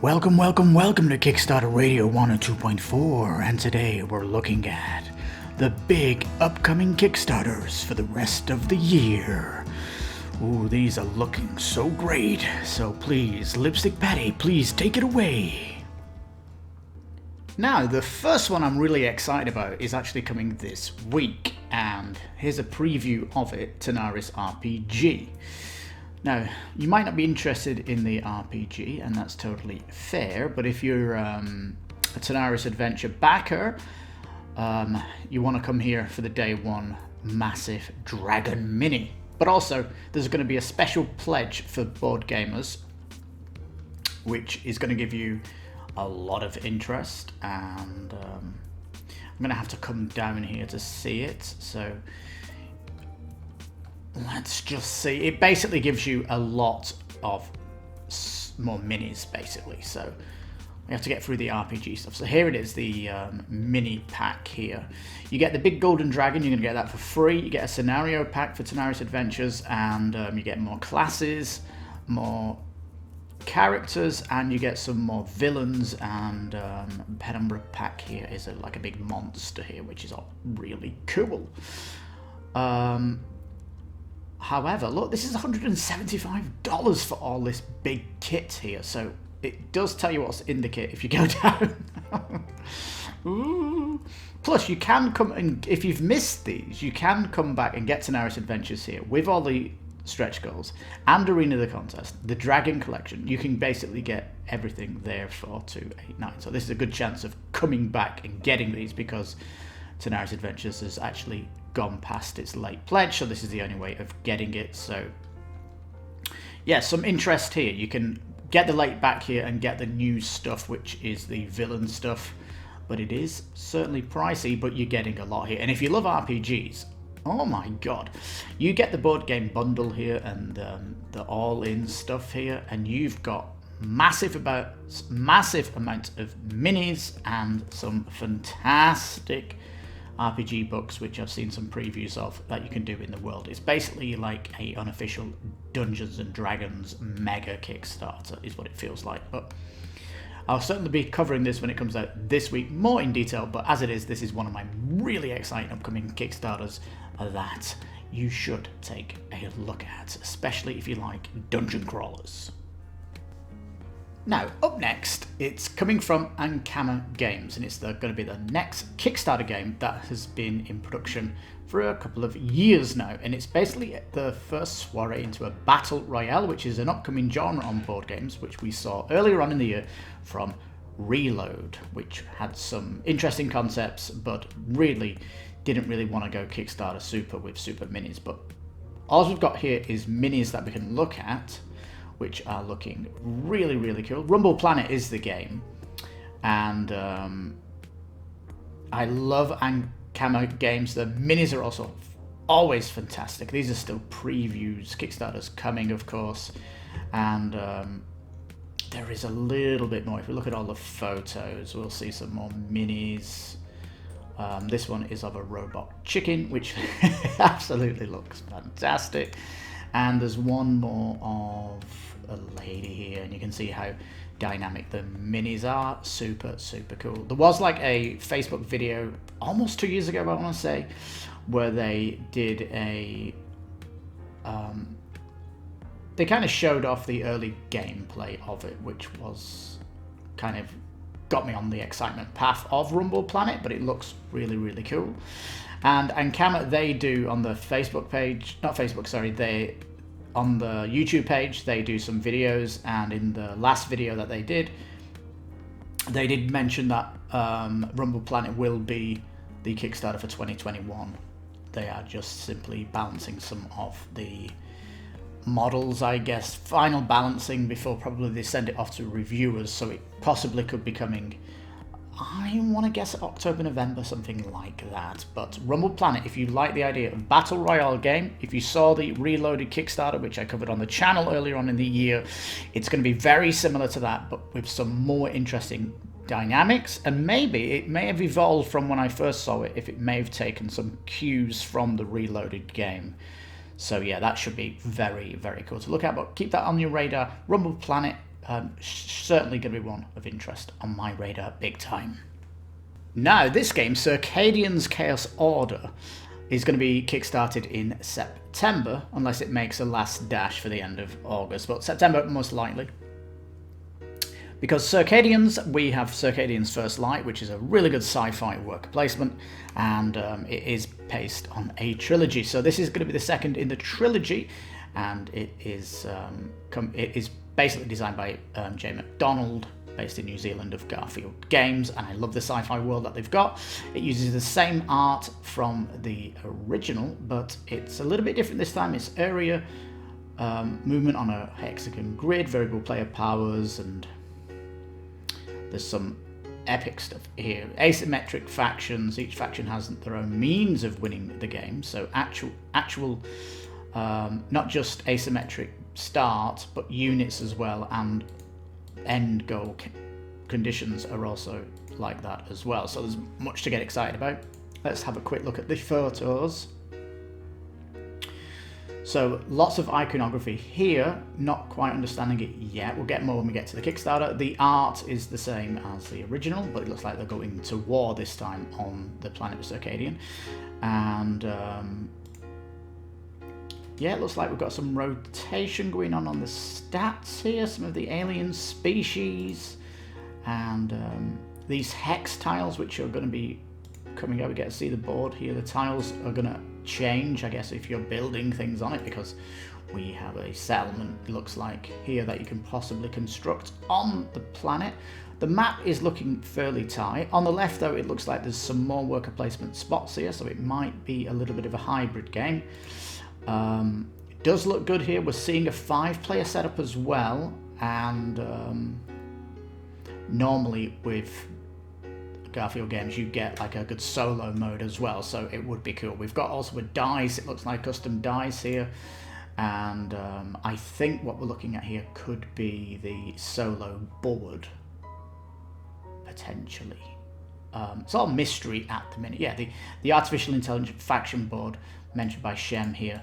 Welcome to Kickstarter Radio 102.4, and today we're looking at the big upcoming Kickstarters for the rest of the year. Ooh, these are looking so great, so please, Lipstickpaddy, please take it away. Now, the first one I'm really excited about is actually coming this week, and here's a preview of it, Tanaras RPG. Now, you might not be interested in the RPG, and that's totally fair, but if you're a Tanaras Adventure backer, you want to come here for the day one massive dragon mini. But also, there's going to be a special pledge for board gamers, which is going to give you a lot of interest, and I'm going to have to come down here to see it, so let's just see. It basically gives you a lot of more minis, basically. So we have to get through the RPG stuff. So here it is, the mini pack here. You get the big golden dragon. You're going to get that for free. You get a scenario pack for Tanaras Adventures, and you get more classes, more characters, and you get some more villains. And Penumbra pack here is like a big monster here, which is all really cool. However, look, this is $175 for all this big kit here, so it does tell you what's in the kit if you go down. Ooh. Plus, you can come and, if you've missed these, you can come back and get Tanaras Adventures here with all the stretch goals and Arena of the Contest, the Dragon Collection. You can basically get everything there for $289. So this is a good chance of coming back and getting these, because Tanaras Adventures has actually gone past its late pledge, so this is the only way of getting it. So yeah, some interest here. You can get the late back here and get the new stuff, which is the villain stuff, but it is certainly pricey, but you're getting a lot here. And if you love RPGs, oh my god, you get the board game bundle here and the all-in stuff here, and you've got massive amount of minis and some fantastic RPG books, which I've seen some previews of, that you can do in the world. It's basically like a unofficial Dungeons and Dragons mega Kickstarter is what it feels like. But I'll certainly be covering this when it comes out this week more in detail, but as it is, this is one of my really exciting upcoming Kickstarters that you should take a look at, especially if you like dungeon crawlers. Now, up next, it's coming from Agemonia Games, and it's going to be the next Kickstarter game that has been in production for a couple of years now, and it's basically the first soiree into a battle royale, which is an upcoming genre on board games, which we saw earlier on in the year from Reload, which had some interesting concepts, but really didn't really want to go Kickstarter super with super minis. But all we've got here is minis that we can look at, which are looking really, really cool. Rumble Planet is the game, and I love Agemonia Games. The minis are also always fantastic. These are still previews. Kickstarter's coming, of course, and there is a little bit more. If we look at all the photos, we'll see some more minis. This one is of a robot chicken, which absolutely looks fantastic. And there's one more of a lady here, and you can see how dynamic the minis are. Super, super cool. There was like a Facebook video almost 2 years ago, I want to say, where they did a... they kind of showed off the early gameplay of it, which was kind of got me on the excitement path of Rumble Planet, but it looks really, really cool. And Agemonia, they do on the Facebook page, not Facebook, sorry, they on the YouTube page, they do some videos, and in the last video that they did mention that Rumble Planet will be the Kickstarter for 2021. They are just simply balancing some of the models, I guess, final balancing before probably they send it off to reviewers, so it possibly could be coming, I want to guess October, November, something like that. But Rumble Planet, if you like the idea of Battle Royale game, if you saw the Reloaded Kickstarter, which I covered on the channel earlier on in the year, it's going to be very similar to that, but with some more interesting dynamics, and maybe it may have evolved from when I first saw it, if it may have taken some cues from the Reloaded game. So yeah, that should be very, very cool to look at, but keep that on your radar. Rumble Planet certainly going to be one of interest on my radar big time. Now, this game, Circadians Chaos Order, is going to be kickstarted in September, unless it makes a last dash for the end of August, but September most likely. Because Circadians, we have Circadians First Light, which is a really good sci-fi worker placement, and it is based on a trilogy. So this is going to be the second in the trilogy, and it is basically designed by J. McDonald, based in New Zealand, of Garfield Games, and I love the sci-fi world that they've got. It uses the same art from the original, but it's a little bit different this time. It's area movement on a hexagon grid, variable player powers, and there's some epic stuff here. Asymmetric factions. Each faction has their own means of winning the game. So actual, not just asymmetric start, but units as well, and end goal conditions are also like that as well. So there's much to get excited about. Let's have a quick look at the photos. So lots of iconography here, not quite understanding it yet. We'll get more when we get to the Kickstarter. The art is the same as the original, but it looks like they're going to war this time on the planet of Circadian. And yeah, it looks like we've got some rotation going on the stats here, some of the alien species, and these hex tiles, which are going to be coming out. We get to see the board here. The tiles are going to change, I guess, if you're building things on it, because we have a settlement, it looks like, here that you can possibly construct on the planet. The map is looking fairly tight. On the left, though, it looks like there's some more worker placement spots here, so it might be a little bit of a hybrid game. It does look good here. We're seeing a 5-player setup as well, and normally with Garfield games you get like a good solo mode as well, so it would be cool. We've got also a dice, it looks like custom dice here, and I think what we're looking at here could be the solo board, potentially. It's all mystery at the minute. Yeah, the artificial intelligence faction board mentioned by Shem here,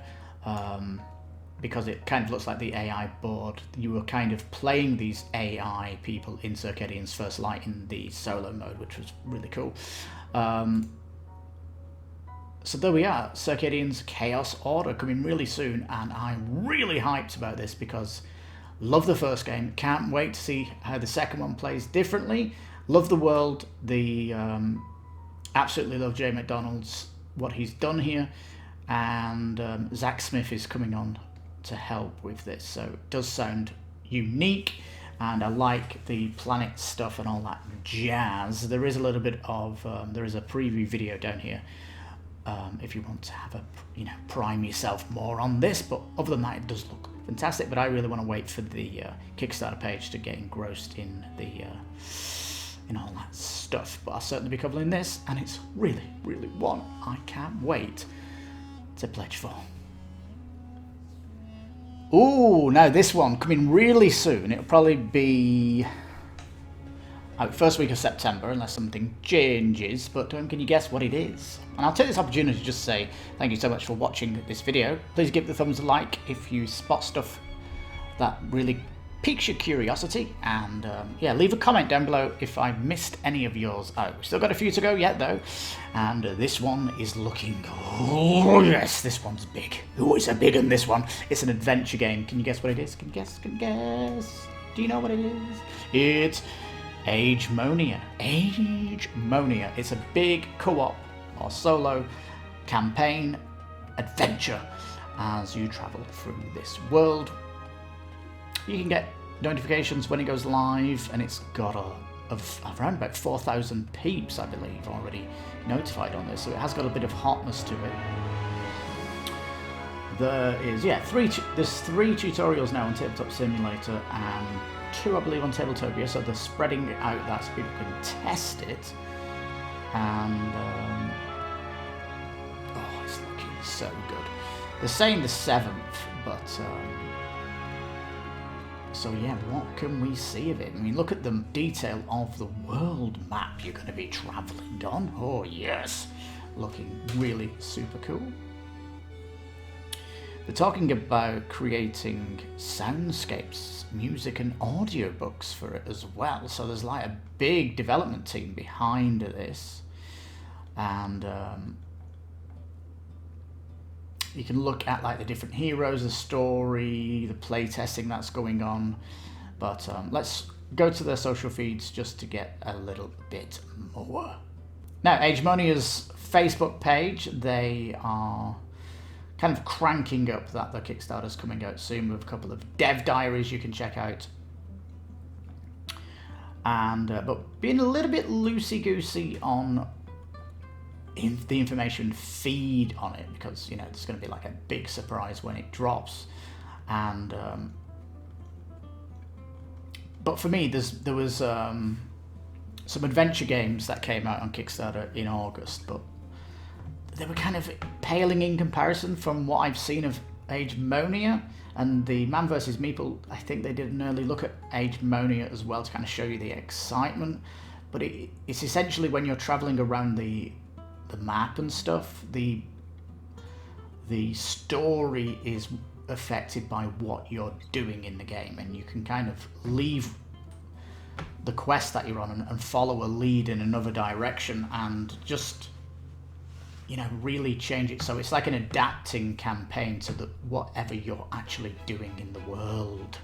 because it kind of looks like the AI board. You were kind of playing these AI people in Circadians First Light in the solo mode, which was really cool. So there we are, Circadians Chaos Order coming really soon, and I'm really hyped about this because love the first game. Can't wait to see how the second one plays differently. Love the world. Absolutely love J. McDonald's, what he's done here, and Zach Smith is coming on to help with this, so it does sound unique, and I like the planet stuff and all that jazz. There is a little bit of there is a preview video down here if you want to have a prime yourself more on this, but other than that it does look fantastic. But I really want to wait for the Kickstarter page to get engrossed in the in all that stuff, but I'll certainly be covering this, and it's really one I can't wait to pledge for. Ooh, now this one coming really soon. It'll probably be first week of September, unless something changes, but can you guess what it is? And I'll take this opportunity to just say thank you so much for watching this video. Please give the thumbs a like if you spot stuff that really piques your curiosity, and yeah, leave a comment down below if I missed any of yours out. We've still got a few to go yet though, and this one is looking, oh yes, this one's big. Oh, it's a big one, this one. It's an adventure game. Can you guess what it is? Can you guess? Can you guess? Do you know what it is? It's Agemonia. Agemonia. It's a big co-op or solo campaign adventure as you travel through this world. You can get notifications when it goes live, and it's got around about 4,000 peeps, I believe, already notified on this, so it has got a bit of hotness to it. There is, yeah, there's 3 tutorials now on Tabletop Simulator and 2, I believe, on Tabletopia, so they're spreading it out that so people can test it. And oh, it's looking so good. They're saying the 7th, but so yeah, what can we see of it? I mean, look at the detail of the world map you're going to be traveling on. Oh yes, looking really super cool. They're talking about creating soundscapes, music and audiobooks for it as well. So there's like a big development team behind this. And you can look at like the different heroes, the story, the playtesting that's going on. But let's go to their social feeds just to get a little bit more. Now, Agemonia's Facebook page, they are kind of cranking up that the Kickstarter's coming out soon with a couple of dev diaries you can check out. And but being a little bit loosey-goosey on the information feed on it, because you know there's going to be like a big surprise when it drops. And but for me, there was some adventure games that came out on Kickstarter in August, but they were kind of paling in comparison from what I've seen of Agemonia. And the Man vs. Meeple, I think they did an early look at Agemonia as well to kind of show you the excitement. But it's essentially when you're traveling around the map and stuff, the story is affected by what you're doing in the game, and you can kind of leave the quest that you're on and follow a lead in another direction and just, you know, really change it. So it's like an adapting campaign to whatever you're actually doing in the world.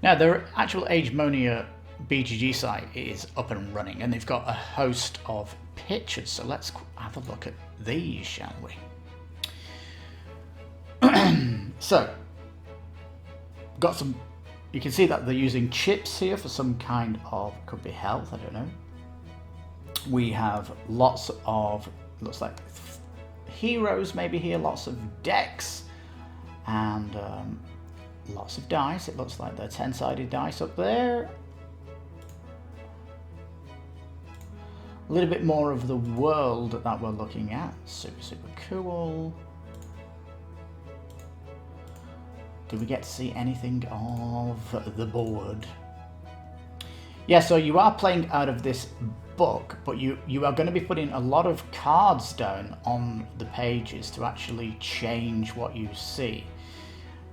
Now, their actual Agemonia BGG site is up and running, and they've got a host of pictures. So let's have a look at these, shall we? So, got some. You can see that they're using chips here for some kind of, could be health, I don't know. We have lots of, looks like heroes maybe here, lots of decks, and lots of dice. It looks like they're 10-sided dice up there. A little bit more of the world that we're looking at. Super, super cool. Do we get to see anything of the board? Yeah, so you are playing out of this book, but you are going to be putting a lot of cards down on the pages to actually change what you see.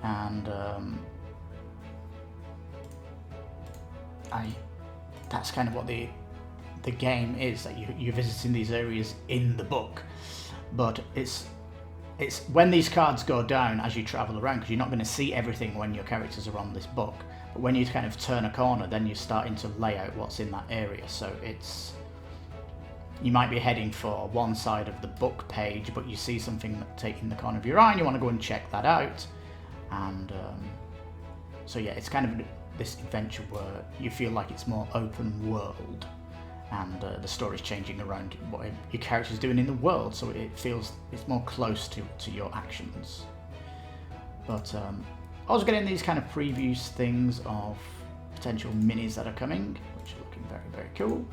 And that's kind of what the game is, that you're visiting these areas in the book. But it's when these cards go down as you travel around, because you're not going to see everything when your characters are on this book. But when you kind of turn a corner, then you're starting to lay out what's in that area. So you might be heading for one side of the book page, but you see something taking the corner of your eye and you want to go and check that out. And so yeah, it's kind of this adventure where you feel like it's more open world, and the story's changing around what your character's doing in the world, so it feels it's more close to your actions. But I was getting these kind of previews things of potential minis that are coming, which are looking very, very cool.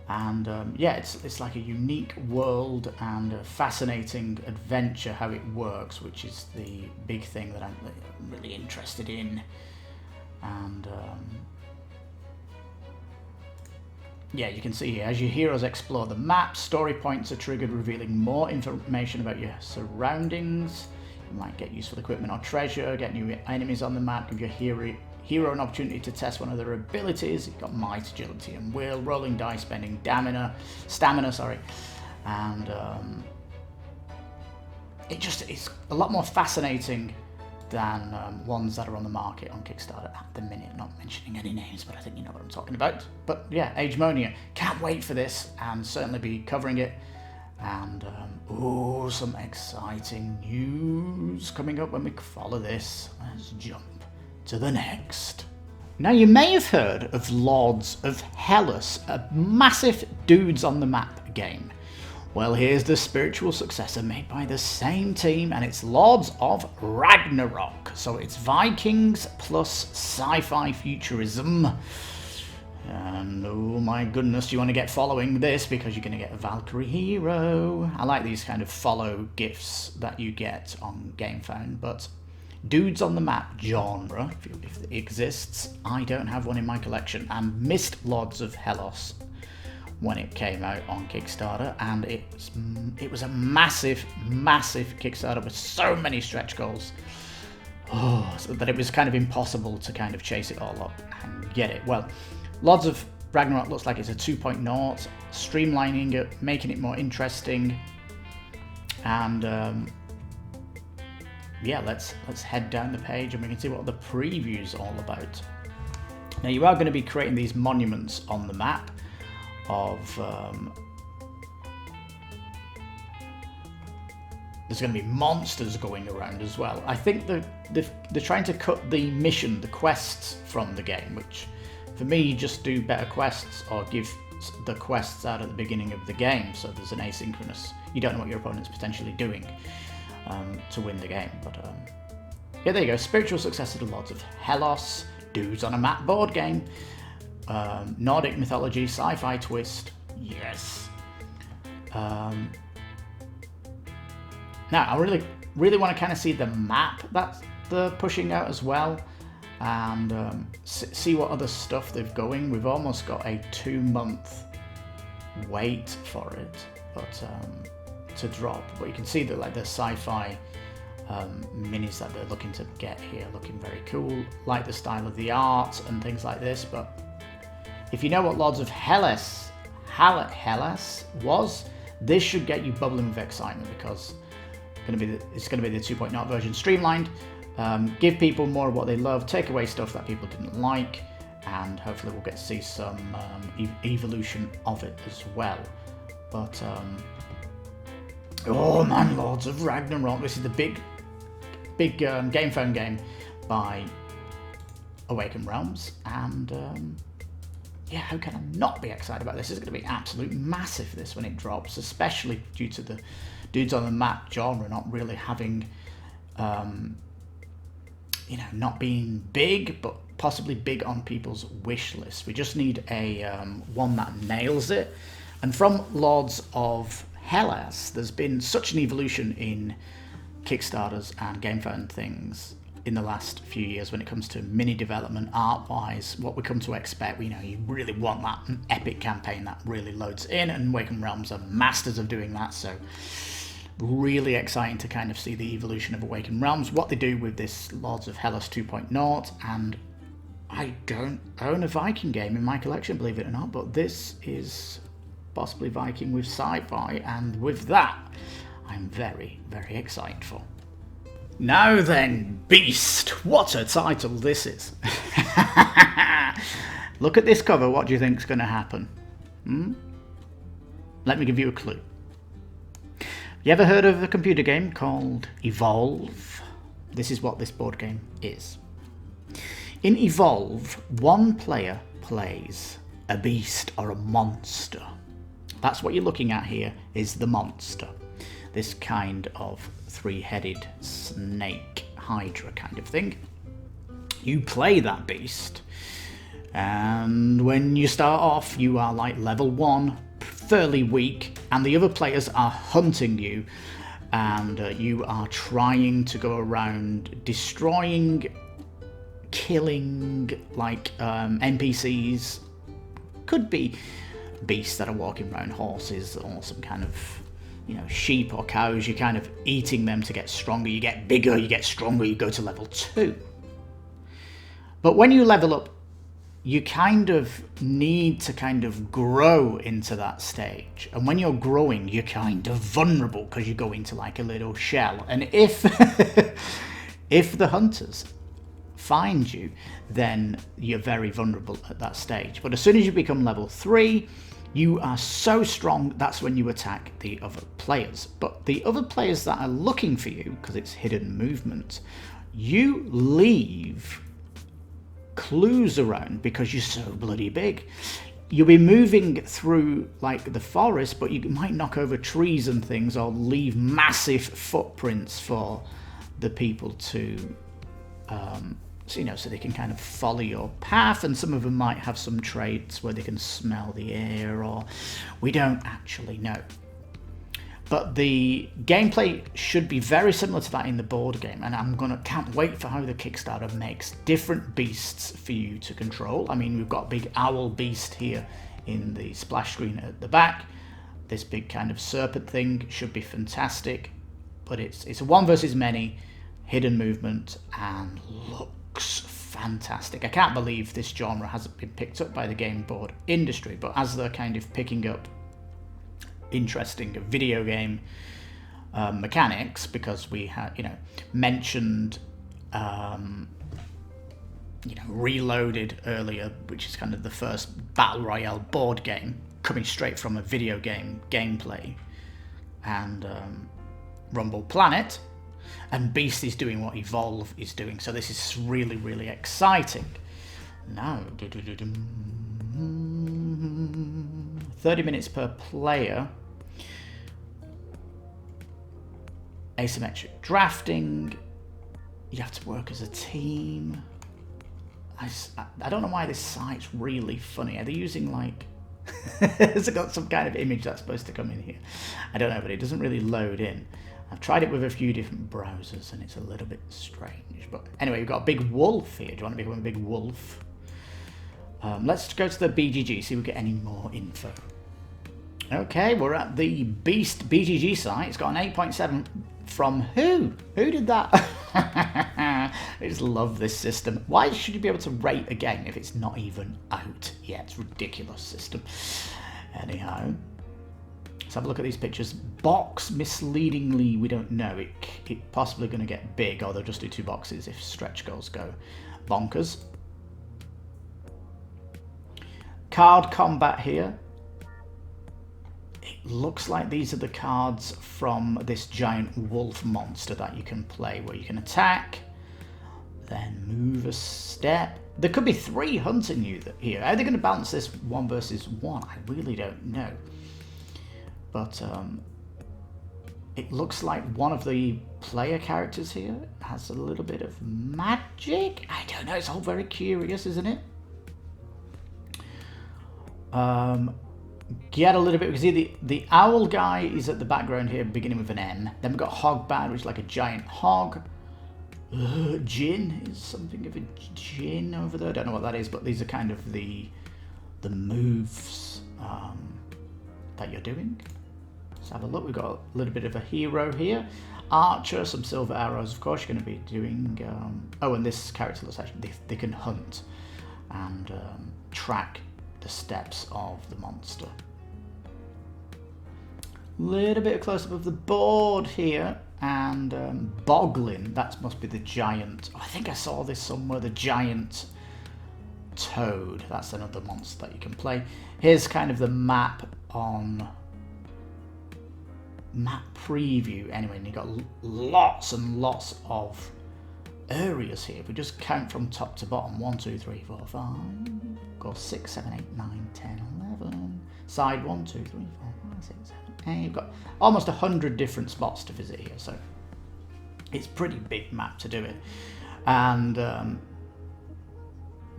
And yeah, it's like a unique world and a fascinating adventure how it works, which is the big thing that I'm really interested in. And yeah, you can see here, as your heroes explore the map, story points are triggered, revealing more information about your surroundings. You might get useful equipment or treasure, get new enemies on the map, give your hero an opportunity to test one of their abilities. You've got might, agility and will, rolling dice, spending stamina, and it's a lot more fascinating than ones that are on the market on Kickstarter at the minute. Not mentioning any names, but I think you know what I'm talking about. But yeah, Agemonia, can't wait for this, and certainly be covering it. And some exciting news coming up when we follow this. Let's jump to the next. Now, you may have heard of Lords of Hellas, a massive dudes on the map game. Well, here's the spiritual successor made by the same team, and it's Lords of Ragnarok. So it's Vikings plus sci-fi futurism. And oh my goodness, you want to get following this because you're going to get a Valkyrie hero. I like these kind of follow gifts that you get on GameFound, but dudes on the map genre, if it exists, I don't have one in my collection, and missed Lords of Hellas. when it came out on Kickstarter, and it was a massive Kickstarter with so many stretch goals, so that it was kind of impossible to kind of chase it all up and get it. Well, Lords of Ragnarok looks like it's a 2.0, streamlining it, making it more interesting, and yeah, let's head down the page and we can see what the preview's all about. Now, you are going to be creating these monuments on the map of there's going to be monsters going around as well. I think they're trying to cut the quests from the game, which for me, just do better quests or give the quests out at the beginning of the game, so there's an asynchronous, you don't know what your opponent's potentially doing to win the game. But yeah, there you go, spiritual successor to Lords of Hellas, Dudes on a Map board game, Nordic mythology, sci-fi twist, yes. Now, I really want to kind of see the map that they're pushing out as well, and see what other stuff they've going. We've almost got a 2-month wait for it, but to drop. But you can see that, like, the sci-fi minis that they're looking to get here, looking very cool. Like the style of the art and things like this. But if you know what Lords of Hellas was, this should get you bubbling with excitement, because it's going to be the 2.0 version, streamlined. Give people more of what they love, take away stuff that people didn't like, and hopefully we'll get to see some evolution of it as well. But oh man, Lords of Ragnarok, this is the big game phone game by Awakened Realms, and yeah, how can I not be excited about this? It's going to be absolute massive, this, when it drops, especially due to the Dudes on the Map genre not really having you know, not being big, but possibly big on people's wish list. We just need a one that nails it. And from Lords of Hellas, there's been such an evolution in Kickstarters and game phone things in the last few years when it comes to mini development, art-wise, what we come to expect. You know, you really want that epic campaign that really loads in, and Awakened Realms are masters of doing that, so really exciting to kind of see the evolution of Awakened Realms, what they do with this Lords of Hellas 2.0, and I don't own a Viking game in my collection, believe it or not, but this is possibly Viking with sci-fi, and with that, I'm very, very excited for. Now then, Beast, what a title this is. Look at this cover, what do you think's going to happen? Let me give you a clue. You ever heard of a computer game called Evolve? This is what this board game is. In Evolve, one player plays a beast or a monster. That's what you're looking at here, is the monster. This kind of three-headed snake, hydra kind of thing. You play that beast, and when you start off, you are like level 1, fairly weak, and the other players are hunting you, and you are trying to go around destroying, killing, like NPCs. Could be beasts that are walking around, horses or some kind of, you know, sheep or cows. You're kind of eating them to get stronger. You get bigger, you get stronger, you go to level 2. But when you level up, you kind of need to kind of grow into that stage. And when you're growing, you're kind of vulnerable because you go into like a little shell. And if if the hunters find you, then you're very vulnerable at that stage. But as soon as you become level 3, you are so strong, that's when you attack the other players. But the other players that are looking for you, because it's hidden movement, you leave clues around because you're so bloody big. You'll be moving through like the forest, but you might knock over trees and things, or leave massive footprints for the people to so they can kind of follow your path. And some of them might have some traits where they can smell the air, or we don't actually know. But the gameplay should be very similar to that in the board game, and can't wait for how the Kickstarter makes different beasts for you to control. I mean, we've got a big owl beast here in the splash screen at the back. This big kind of serpent thing should be fantastic, but it's a one versus many, hidden movement, and looks fantastic. I can't believe this genre hasn't been picked up by the game board industry, but as they're kind of picking up interesting video game mechanics, because we had, mentioned, Reloaded earlier, which is kind of the first battle royale board game coming straight from a video game gameplay, and Rumble Planet, and Beast is doing what Evolve is doing, so this is really, really exciting. Now, 30 minutes per player. Asymmetric drafting. You have to work as a team. I don't know why this site's really funny. Are they using like... Has it got some kind of image that's supposed to come in here? I don't know, but it doesn't really load in. I've tried it with a few different browsers and it's a little bit strange. But anyway, we've got a big wolf here. Do you want to become a big wolf? Let's go to the BGG, see if we get any more info. Okay, we're at the Beast BGG site. It's got an 8.7 from who? Who did that? I just love this system. Why should you be able to rate a game if it's not even out yet? It's a ridiculous system. Anyhow, let's have a look at these pictures. Box, misleadingly, we don't know. It's possibly going to get big, or they'll just do 2 boxes if stretch goals go bonkers. Card combat here. It looks like these are the cards from this giant wolf monster that you can play, where you can attack, then move a step. There could be 3 hunting you here. How are they going to balance this 1 versus 1? I really don't know. But it looks like one of the player characters here has a little bit of magic. I don't know. It's all very curious, isn't it? Get a little bit, because the owl guy is at the background here, beginning with an M. Then we've got Hogbad, which is like a giant hog. Djinn is something of a djinn over there. I don't know what that is, but these are kind of the moves that you're doing. Let's have a look. We've got a little bit of a hero here. Archer, some silver arrows, of course, you're going to be doing. Oh, and this character looks actually, they can hunt and track the steps of the monster. Little bit of close-up of the board here, and Boglin, that must be the giant. Oh, I think I saw this somewhere, the giant toad. That's another monster that you can play. Here's kind of the map on map preview anyway, and you've got lots and lots of areas here. If we just count from top to bottom, 1, 2, 3, 4, 5, go 6, 7, 8, 9, 10, 11. Side 1, 2, 3, 4, 5, 6, 7, 8. You've got almost 100 different spots to visit here, so it's a pretty big map to do it. And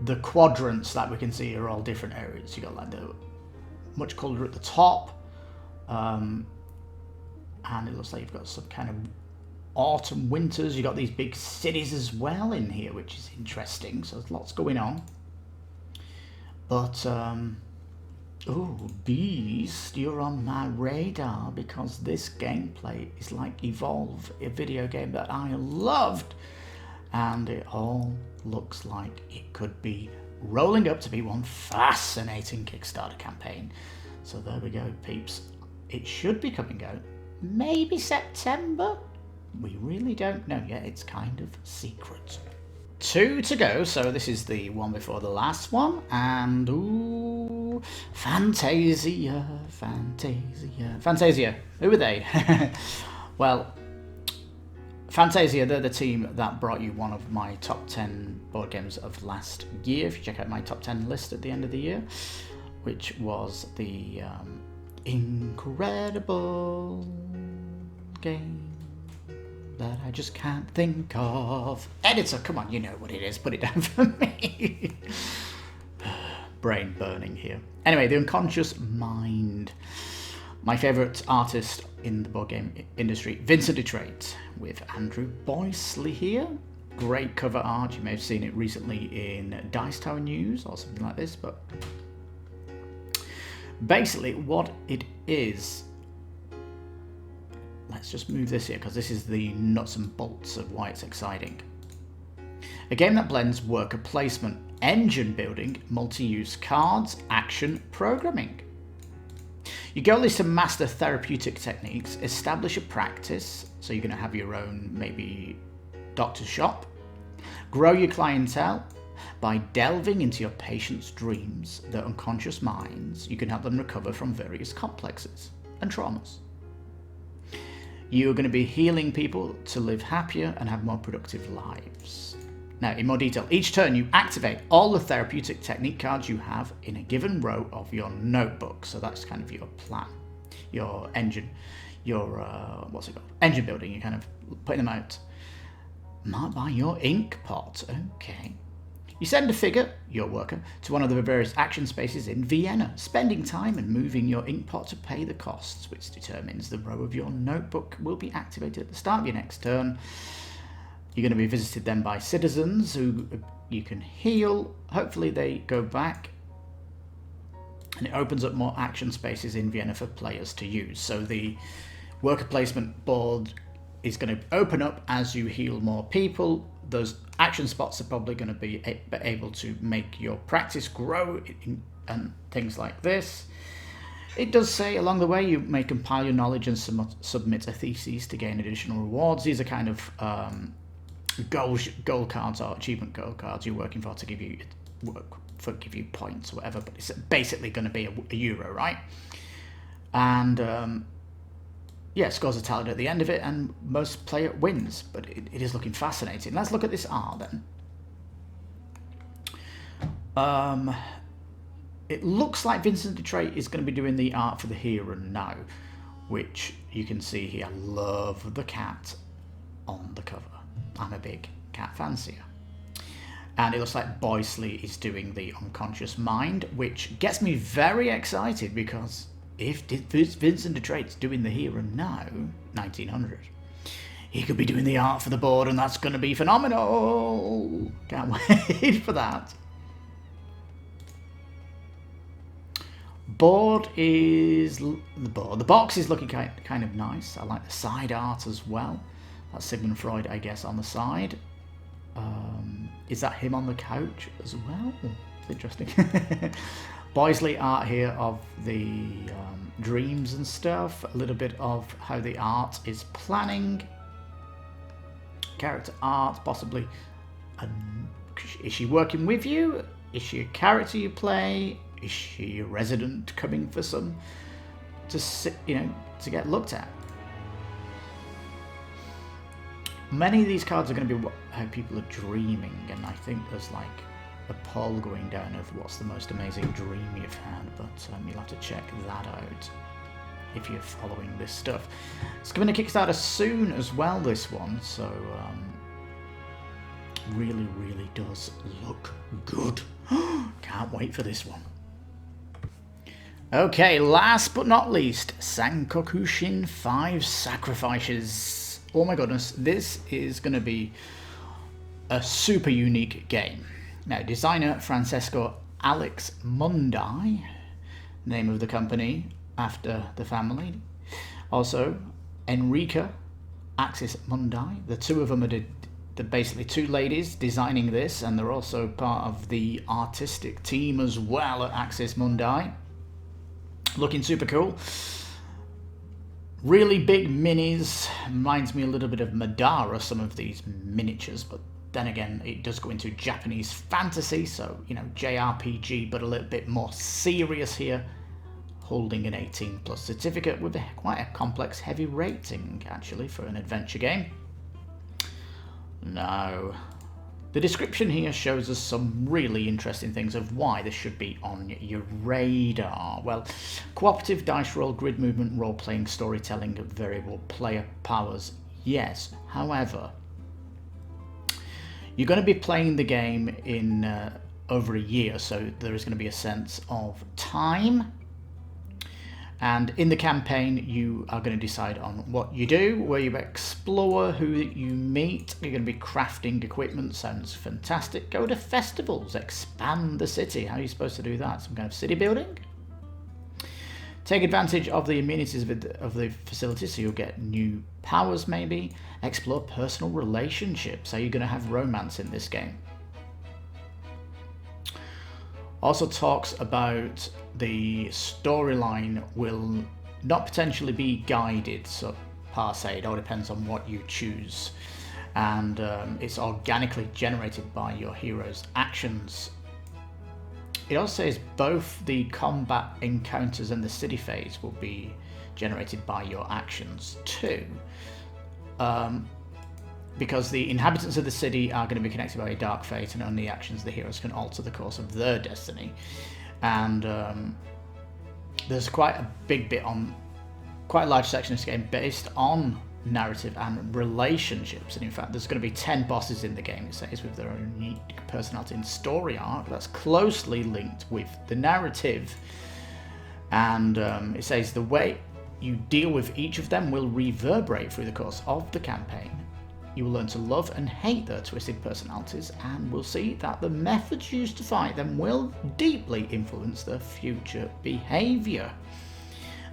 the quadrants that we can see are all different areas. You got like the much colder at the top, and it looks like you've got some kind of autumn, winters. You've got these big cities as well in here, which is interesting. So there's lots going on. But, oh, Beast, you're on my radar, because this gameplay is like Evolve, a video game that I loved. And it all looks like it could be rolling up to be one fascinating Kickstarter campaign. So there we go, peeps. It should be coming out maybe September. We really don't know yet. It's kind of secret. 2 to go, so this is the one before the last one. And ooh, Fantasia. Who are they? Well, Fantasia, they're the team that brought you one of my top 10 board games of last year. If you check out my top 10 list at the end of the year, which was the incredible game that I just can't think of. Editor, come on, you know what it is. Put it down for me. Brain burning here. Anyway, The Unconscious Mind. My favourite artist in the board game industry, Vincent Dutrait, with Andrew Boysley here. Great cover art. You may have seen it recently in Dice Tower News or something like this, but Basically, what it is... Let's just move this here, because this is the nuts and bolts of why it's exciting. A game that blends worker placement, engine building, multi-use cards, action, programming. Your goal is to master therapeutic techniques, establish a practice, so you're going to have your own, maybe, doctor's shop. Grow your clientele by delving into your patients' dreams, their unconscious minds. You can help them recover from various complexes and traumas. You're going to be healing people to live happier and have more productive lives. Now, in more detail, each turn you activate all the therapeutic technique cards you have in a given row of your notebook. So that's kind of your plan, your engine, your, what's it called? Engine building. You're kind of putting them out. Marked by your ink pot. Okay. You send a figure, your worker, to one of the various action spaces in Vienna, spending time and moving your ink pot to pay the costs, which determines the row of your notebook will be activated at the start of your next turn. You're going to be visited then by citizens who you can heal. Hopefully they go back. And it opens up more action spaces in Vienna for players to use. So the worker placement board is going to open up as you heal more people. Those action spots are probably going to be able to make your practice grow and things like this. It does say along the way you may compile your knowledge and submit a thesis to gain additional rewards. These are kind of goal cards or achievement goal cards you're working for to give you points or whatever, but it's basically going to be a euro, right? And yeah, scores are tallied at the end of it, and most player wins, but it is looking fascinating. Let's look at this art then. It looks like Vincent Dutrait is going to be doing the art for the here and now, which you can see here. I love the cat on the cover. I'm a big cat fancier. And it looks like Boysley is doing the unconscious mind, which gets me very excited because if Vincent Dutrait's doing the here and now, 1900, he could be doing the art for the board, and that's going to be phenomenal. Can't wait for that. The box is looking kind of nice. I like the side art as well. That's Sigmund Freud, I guess, on the side. Is that him on the couch as well? It's interesting. Boysley art here of the dreams and stuff. A little bit of how the art is planning. Character art, possibly. Is she working with you? Is she a character you play? Is she a resident coming for some to get looked at? Many of these cards are going to be how people are dreaming, and I think there's like a poll going down of what's the most amazing dream you've had, but you'll have to check that out if you're following this stuff. It's coming to Kickstarter soon as well, this one, so really, really does look good. Can't wait for this one. Okay, last but not least, Senkokushin 5 Sacrifices. Oh my goodness, this is going to be a super unique game. Now, designer Francesco Alex Mundi, name of the company after the family. Also, Enrica Axis Mundi. The two of them are basically two ladies designing this, and they're also part of the artistic team as well at Axis Mundi. Looking super cool. Really big minis. Reminds me a little bit of Madara, some of these miniatures, but then again, it does go into Japanese fantasy, so, JRPG, but a little bit more serious here. Holding an 18+ certificate with quite a complex, heavy rating, actually, for an adventure game. Now, the description here shows us some really interesting things of why this should be on your radar. Well, cooperative dice roll, grid movement, role-playing, storytelling, variable player powers, yes. However, you're going to be playing the game in over a year, so there is going to be a sense of time. And in the campaign, you are going to decide on what you do, where you explore, who you meet. You're going to be crafting equipment. Sounds fantastic. Go to festivals. Expand the city. How are you supposed to do that? Some kind of city building? Take advantage of the amenities of the facility, so you'll get new powers maybe. Explore personal relationships. Are you going to have romance in this game? Also talks about the storyline will not potentially be guided, so per se, it all depends on what you choose. And it's organically generated by your hero's actions. It also says both the combat encounters and the city phase will be generated by your actions too. Because the inhabitants of the city are going to be connected by a dark fate, and only actions of the heroes can alter the course of their destiny. And there's quite a big bit on, quite a large section of this game based on narrative and relationships. And in fact, there's going to be 10 bosses in the game, it says, with their own unique personality and story arc that's closely linked with the narrative. And it says the way you deal with each of them will reverberate through the course of the campaign. You will learn to love and hate their twisted personalities, and will see that the methods used to fight them will deeply influence their future behaviour.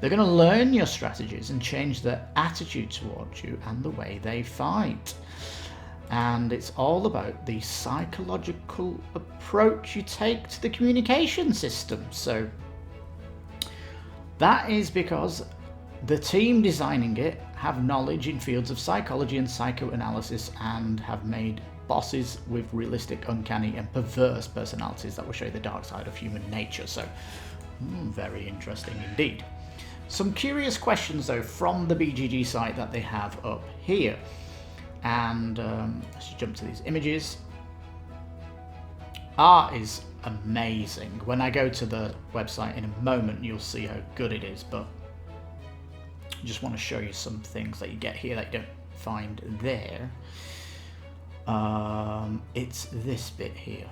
They're going to learn your strategies and change their attitude towards you and the way they fight. And it's all about the psychological approach you take to the communication system. So that is because the team designing it have knowledge in fields of psychology and psychoanalysis, and have made bosses with realistic, uncanny and perverse personalities that will show you the dark side of human nature. So very interesting indeed. Some curious questions though from the BGG site that they have up here. And let's just jump to these images. Art is amazing. When I go to the website in a moment, you'll see how good it is, but I just want to show you some things that you get here that you don't find there. It's this bit here.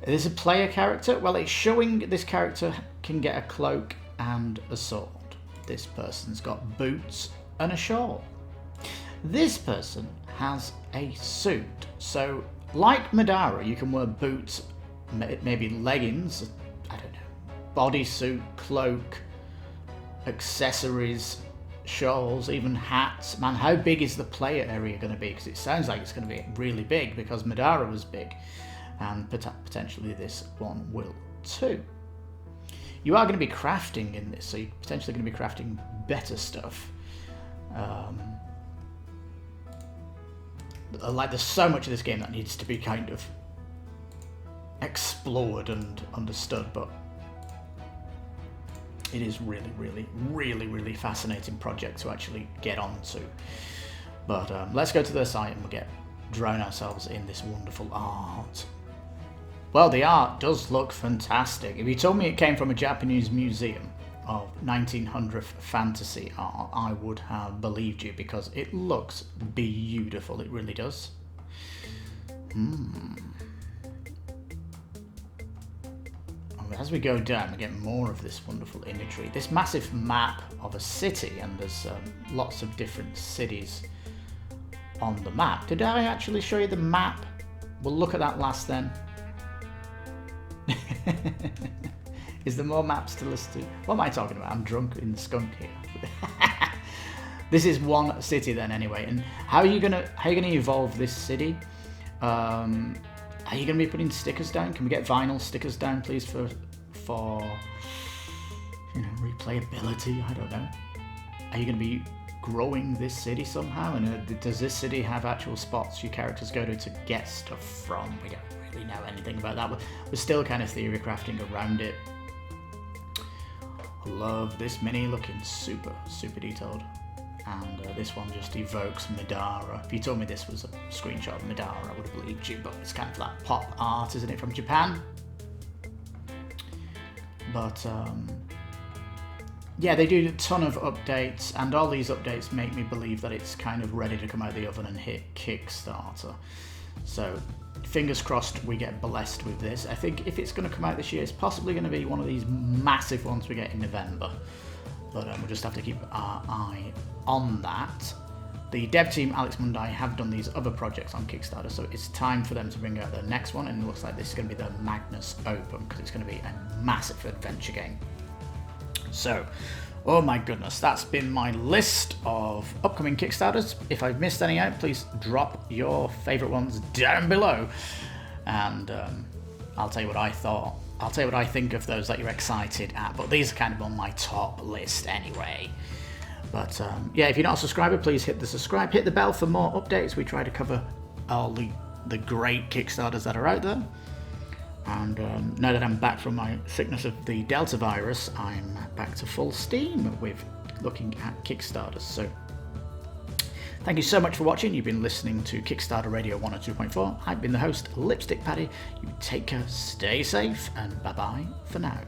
There's a player character. Well, it's showing this character can get a cloak and a sword. This person's got boots and a shawl. This person has a suit. So, like Madara, you can wear boots, maybe leggings, I don't know, bodysuit, cloak, accessories, shawls, even hats. Man, how big is the player area going to be? Because it sounds like it's going to be really big, because Madara was big. And potentially this one will too. You are going to be crafting in this, so you're potentially going to be crafting better stuff. Like, there's so much of this game that needs to be kind of explored and understood, but it is really fascinating project to actually get onto. But let's go to their site and we'll drown ourselves in this wonderful art. Well, the art does look fantastic. If you told me it came from a Japanese museum of 1900s fantasy art, I would have believed you, because it looks beautiful. It really does. As we go down, we get more of this wonderful imagery. This massive map of a city, and there's lots of different cities on the map. Did I actually show you the map? We'll look at that last then. Is there more maps to listen to? What am I talking about? I'm drunk in the skunk here. This is one city then anyway. And how are you gonna evolve this city? Are you gonna be putting stickers down? Can we get vinyl stickers down, please, for replayability? I don't know. Are you gonna be growing this city somehow? And does this city have actual spots your characters go to get stuff from? We don't really know anything about that, but we're still kind of theory crafting around it. I love this mini, looking super detailed. And this one just evokes Madara. If you told me this was a screenshot of Madara, I would have believed you, but it's kind of like pop art, isn't it, from Japan? But yeah, they do a ton of updates, and all these updates make me believe that it's kind of ready to come out of the oven and hit Kickstarter. So fingers crossed we get blessed with this. I think if it's going to come out this year, it's possibly going to be one of these massive ones we get in November. But we'll just have to keep our eye on that. the dev team, Alex Mundai, have done these other projects on Kickstarter, so it's time for them to bring out their next one, and it looks like this is going to be the Magnus Opum, because it's going to be a massive adventure game. So, oh my goodness, that's been my list of upcoming Kickstarters. If I've missed any out, please drop your favourite ones down below, and I'll tell you what I thought. I'll tell you what I think of those that you're excited at, but these are kind of on my top list anyway. But yeah, if you're not a subscriber, please hit the subscribe, hit the bell for more updates. We try to cover all the great Kickstarters that are out there. And now that I'm back from my sickness of the Delta virus, I'm back to full steam with looking at Kickstarters. So thank you so much for watching. You've been listening to Kickstarter Radio 102.4. I've been the host, Lipstickpaddy. You take care, stay safe, and bye-bye for now.